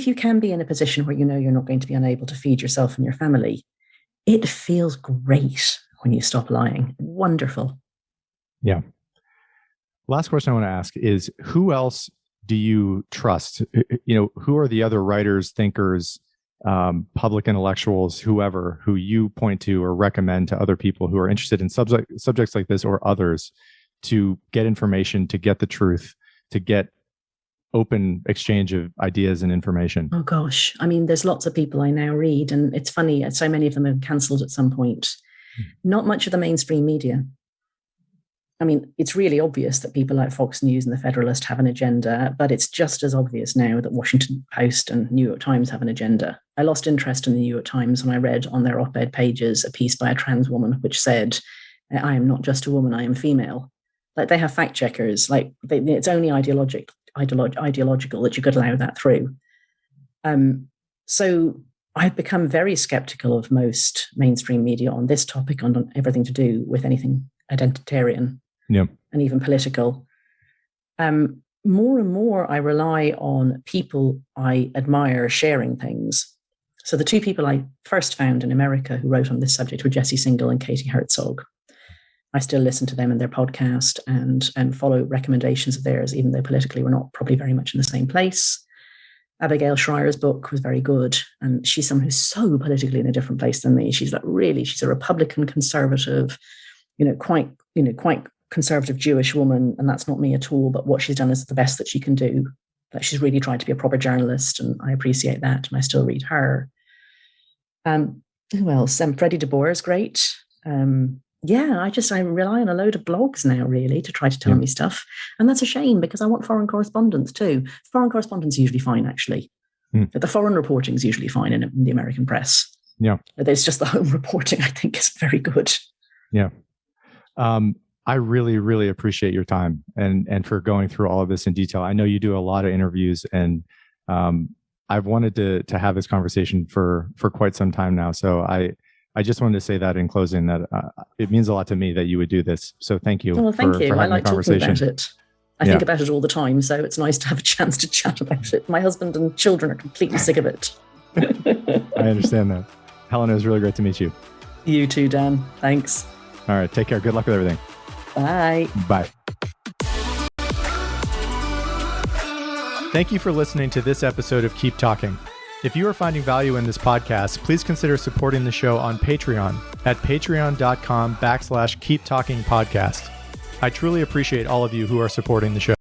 if you can be in a position where you know you're not going to be unable to feed yourself and your family, it feels great when you stop lying. Wonderful. Yeah. Last question I want to ask is, who else do you trust? Who are the other writers, thinkers, public intellectuals, whoever, who you point to or recommend to other people who are interested in subjects like this or others to get information, to get the truth, to get open exchange of ideas and information? Oh gosh. I mean, there's lots of people I now read, and it's funny, so many of them have cancelled at some point. Not much of the mainstream media. I mean, it's really obvious that people like Fox News and The Federalist have an agenda, but it's just as obvious now that Washington Post and New York Times have an agenda. I lost interest in the New York Times when I read on their op-ed pages a piece by a trans woman which said, "I am not just a woman, I am female." Like, they have fact checkers. Like, it's only ideological that you could allow that through. So I've become very skeptical of most mainstream media on this topic, on everything to do with anything identitarian. Yeah. And even political. More and more, I rely on people I admire sharing things. So the two people I first found in America who wrote on this subject were Jesse Singal and Katie Herzog. I still listen to them and their podcast and follow recommendations of theirs, even though politically we're not probably very much in the same place. Abigail Shrier's book was very good, and she's someone who's so politically in a different place than me. She's a Republican conservative, quite conservative Jewish woman, and that's not me at all, but what she's done is the best that she can do. That she's really tried to be a proper journalist, and I appreciate that, and I still read her. Who else? Freddie DeBoer is great. I rely on a load of blogs now, really, to try to tell me stuff, and that's a shame because I want foreign correspondence too. Foreign correspondence is usually fine, actually. But the foreign reporting is usually fine in the American press. Yeah, there's just the home reporting, I think, is very good. Yeah. I really, really appreciate your time and for going through all of this in detail. I know you do a lot of interviews, and I've wanted to have this conversation for quite some time now. So I just wanted to say that in closing, that it means a lot to me that you would do this. So thank you. Well, thank you. For I like talking about it. I think about it all the time, so it's nice to have a chance to chat about it. My husband and children are completely sick of it. I understand that. Helen, it was really great to meet you. You too, Dan. Thanks. All right. Take care. Good luck with everything. Bye. Bye. Thank you for listening to this episode of Keep Talking. If you are finding value in this podcast, please consider supporting the show on Patreon at patreon.com/keeptalkingpodcast. I truly appreciate all of you who are supporting the show.